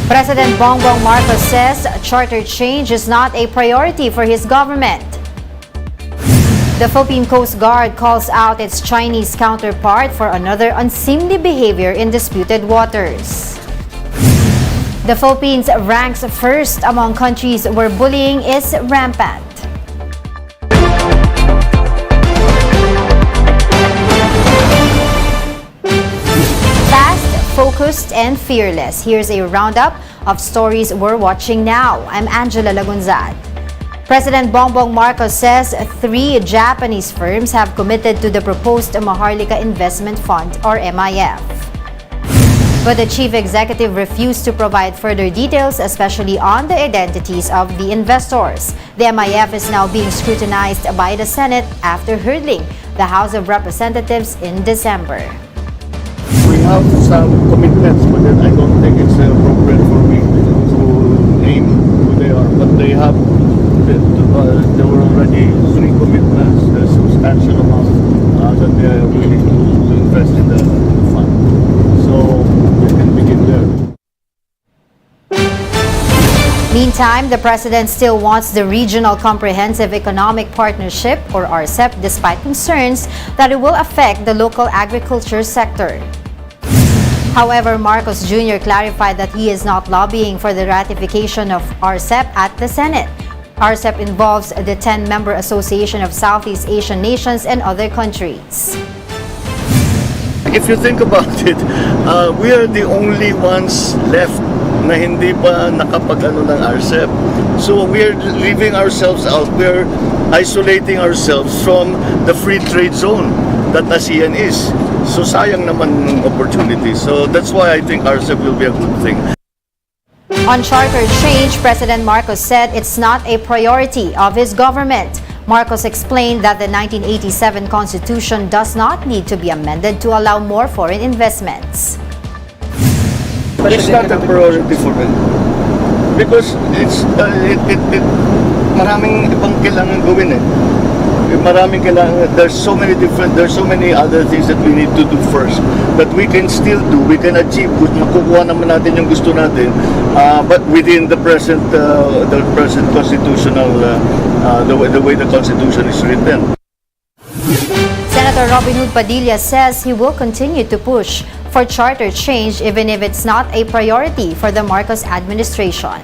President Bongbong Marcos says charter change is not a priority for his government. The Philippine Coast Guard calls out its Chinese counterpart for another unseemly behavior in disputed waters. The Philippines ranks first among countries where bullying is rampant. Focused and fearless. Here's a roundup of stories we're watching now. I'm Angela Lagunzad. President Bongbong Marcos says 3 Japanese firms have committed to the proposed Maharlika Investment Fund or MIF. But the chief executive refused to provide further details, especially on the identities of the investors. The MIF is now being scrutinized by the Senate after hurdling the House of Representatives in December. We have some commitments, but then I don't think it's appropriate for me to name who they are. But they have, there were already 3 commitments, a substantial amount that they are willing to invest in the fund. So we can begin there. Meantime, the president still wants the Regional Comprehensive Economic Partnership or RCEP despite concerns that it will affect the local agriculture sector. However, Marcos Jr. clarified that he is not lobbying for the ratification of RCEP at the Senate. RCEP involves the 10-member Association of Southeast Asian Nations and other countries. If you think about it, we are the only ones left na hindi pa nakapag-ano ng RCEP. So we are leaving ourselves out. We are isolating ourselves from the free trade zone that ASEAN is. So sayang naman ng opportunity. So that's why I think RCEP will be a good thing. On charter change, President Marcos said it's not a priority of his government. Marcos explained that the 1987 Constitution does not need to be amended to allow more foreign investments. But it's not a priority for me. Because it's maraming ibang kailangan gawin eh. Maraming kailangan, there's so many other things that we need to do first that we can still do, we can achieve, makukuha naman natin yung gusto natin, but within the present constitutional, the way the Constitution is written. Senator Robin Hood Padilla says he will continue to push for charter change even if it's not a priority for the Marcos administration.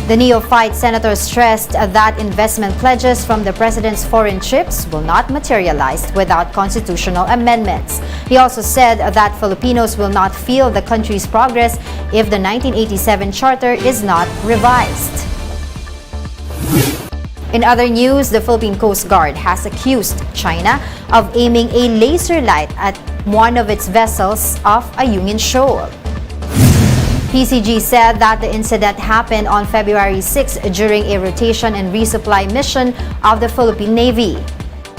The neophyte senator stressed that investment pledges from the president's foreign trips will not materialize without constitutional amendments. He also said that Filipinos will not feel the country's progress if the 1987 charter is not revised. In other news, the Philippine Coast Guard has accused China of aiming a laser light at one of its vessels off Ayungin Shoal. PCG said that the incident happened on February 6 during a rotation and resupply mission of the Philippine Navy.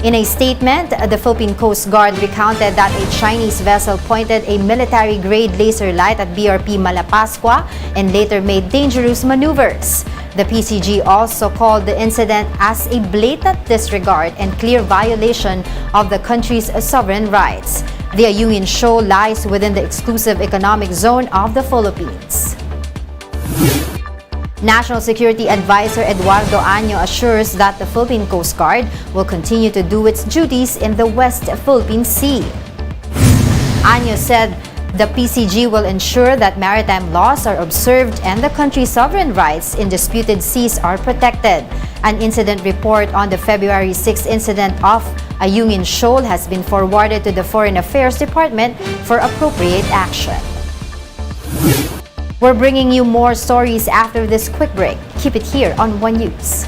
In a statement, the Philippine Coast Guard recounted that a Chinese vessel pointed a military-grade laser light at BRP Malapascua and later made dangerous maneuvers. The PCG also called the incident as a blatant disregard and clear violation of the country's sovereign rights. The Ayungin Shoal lies within the exclusive economic zone of the Philippines. National Security Advisor Eduardo Año assures that the Philippine Coast Guard will continue to do its duties in the West Philippine Sea. Año said the PCG will ensure that maritime laws are observed and the country's sovereign rights in disputed seas are protected. An incident report on the February 6 incident off Ayungin Shoal has been forwarded to the Foreign Affairs Department for appropriate action. We're bringing you more stories after this quick break. Keep it here on One News.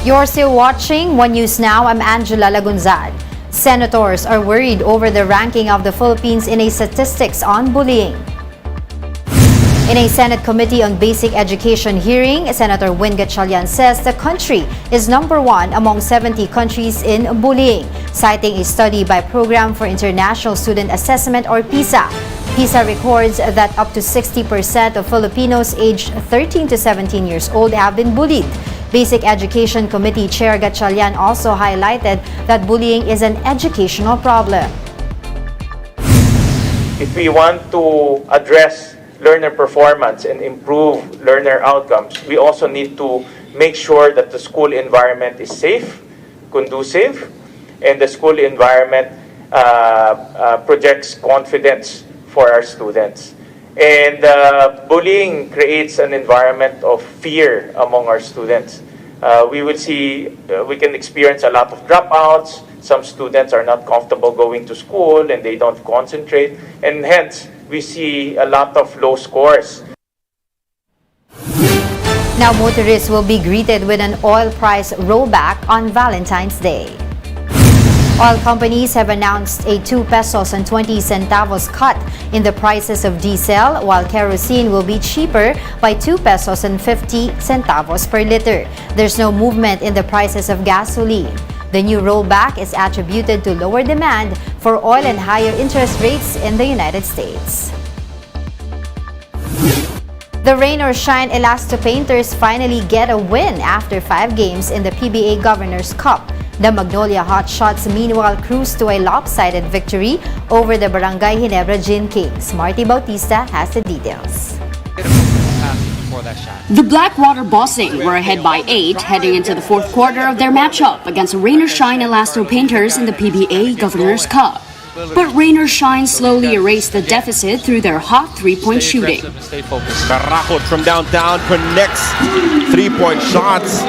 You're still watching One News Now. I'm Angela Lagunzad. Senators are worried over the ranking of the Philippines in a statistics on bullying. In a Senate Committee on Basic Education hearing, Senator Win Gatchalian says the country is number 1 among 70 countries in bullying, citing a study by Program for International Student Assessment or PISA. PISA records that up to 60% of Filipinos aged 13 to 17 years old have been bullied. Basic Education Committee Chair Gatchalian also highlighted that bullying is an educational problem. If we want to address learner performance and improve learner outcomes, we also need to make sure that the school environment is safe, conducive, and the school environment projects confidence for our students. And bullying creates an environment of fear among our students. We can experience a lot of dropouts. Some students are not comfortable going to school and they don't concentrate, and hence we see a lot of low scores. Now, motorists will be greeted with an oil price rollback on Valentine's Day. Oil companies have announced a 2 pesos and 20 centavos cut in the prices of diesel, while kerosene will be cheaper by 2 pesos and 50 centavos per liter. There's no movement in the prices of gasoline. The new rollback is attributed to lower demand for oil and higher interest rates in the United States. The rain or shine Elasto Painters finally get a win after 5 games in the PBA Governor's Cup. The Magnolia Hotshots meanwhile cruised to a lopsided victory over the Barangay Ginebra Gin Kings. Marty Bautista has the details. The Blackwater Bossing were ahead by 8 heading into the 4th quarter of their matchup against Rain or Shine Elasto Painters in the PBA Governor's Cup. But Rain or Shine slowly erased the deficit through their hot 3-point shooting. Stay focused. Carrajos from downtown connects 3-point shots.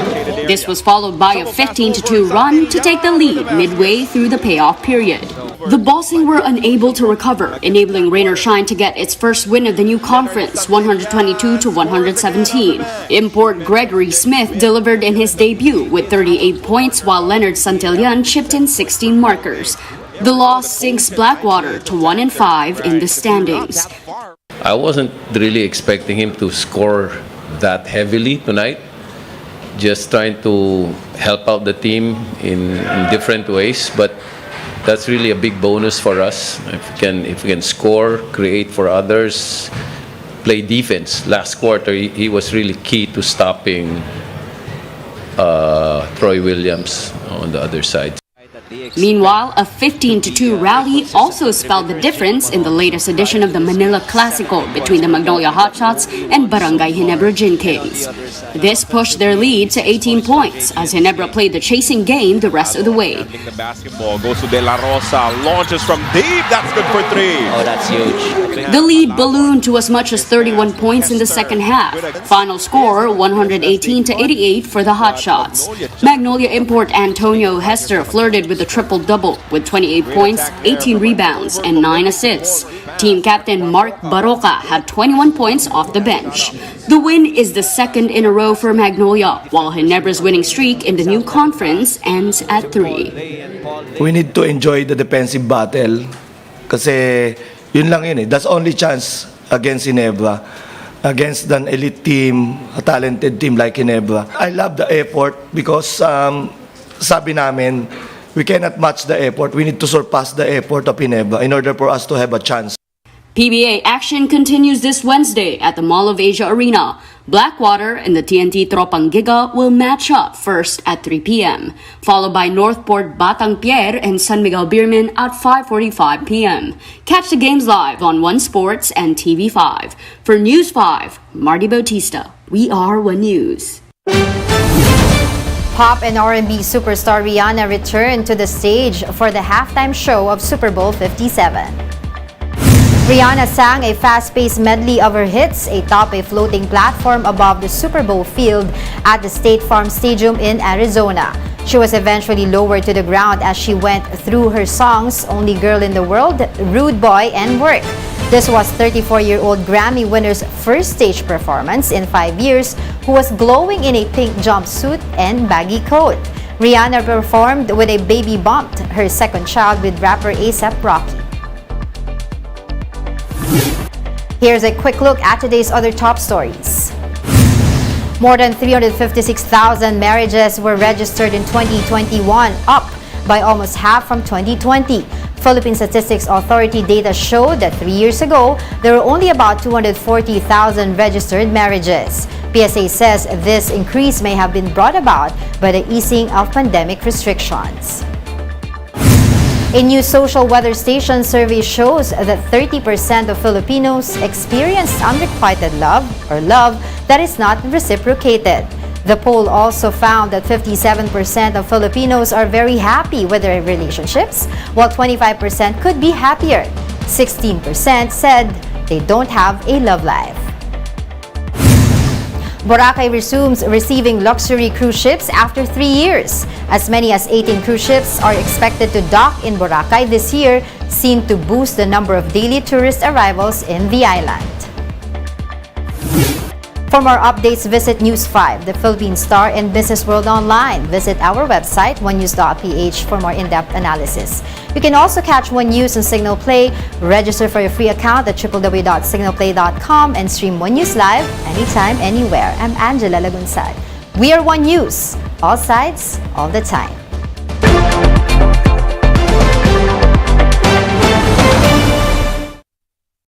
This was followed by a 15-2 run to take the lead midway through the payoff period. The Bossing were unable to recover, enabling Rain or Shine to get its first win of the new conference, 122-117. Import Gregory Smith delivered in his debut with 38 points, while Leonard Santillan chipped in 16 markers. The loss sinks Blackwater to 1-5 in the standings. I wasn't really expecting him to score that heavily tonight. Just trying to help out the team in different ways, but that's really a big bonus for us. If we can score, create for others, play defense. Last quarter, he was really key to stopping Troy Williams on the other side. Meanwhile, a 15-2 rally also spelled the difference in the latest edition of the Manila Classico between the Magnolia Hotshots and Barangay Ginebra Gin Kings. This pushed their lead to 18 points as Ginebra played the chasing game the rest of the way. The basketball goes to De La Rosa, launches from deep, that's good for 3. Oh, that's huge. The lead ballooned to as much as 31 points in the second half. Final score, 118-88 for the Hotshots. Magnolia import Antonio Hester flirted with the triple-double with 28 points, 18 rebounds, and 9 assists. Team captain Mark Baroka had 21 points off the bench. The win is the second in a row for Magnolia, while Ginebra's winning streak in the new conference ends at 3. We need to enjoy the defensive battle kasi yun lang yun eh. That's only chance against Ginebra, against an elite team, a talented team like Ginebra. I love the effort because sabi namin, we cannot match the effort. We need to surpass the effort of Ginebra in order for us to have a chance. PBA action continues this Wednesday at the Mall of Asia Arena. Blackwater and the TNT Tropang Giga will match up first at 3 p.m., followed by Northport Batang Pier and San Miguel Beerman at 5:45 p.m. Catch the games live on One Sports and TV5. For News 5, Marty Bautista. We are One News. Pop and R&B superstar Rihanna returned to the stage for the halftime show of Super Bowl 57. Rihanna sang a fast-paced medley of her hits atop a floating platform above the Super Bowl field at the State Farm Stadium in Arizona. She was eventually lowered to the ground as she went through her songs Only Girl in the World, Rude Boy, and Work. This was 34-year-old Grammy winner's first stage performance in 5 years, who was glowing in a pink jumpsuit and baggy coat. Rihanna performed with a baby bump, her second child, with rapper A$AP Rocky. Here's a quick look at today's other top stories. More than 356,000 marriages were registered in 2021, up by almost half from 2020. Philippine Statistics Authority data showed that 3 years ago, there were only about 240,000 registered marriages. PSA says this increase may have been brought about by the easing of pandemic restrictions. A new social weather station survey shows that 30% of Filipinos experienced unrequited love or love that is not reciprocated. The poll also found that 57% of Filipinos are very happy with their relationships, while 25% could be happier. 16% said they don't have a love life. Boracay resumes receiving luxury cruise ships after 3 years. As many as 18 cruise ships are expected to dock in Boracay this year, seen to boost the number of daily tourist arrivals in the island. For more updates, visit News 5, the Philippine Star, and Business World Online. Visit our website, onenews.ph, for more in-depth analysis. You can also catch One News on Signal Play. Register for your free account at www.signalplay.com and stream One News live anytime, anywhere. I'm Angela Lagunsad. We are One News, all sides, all the time.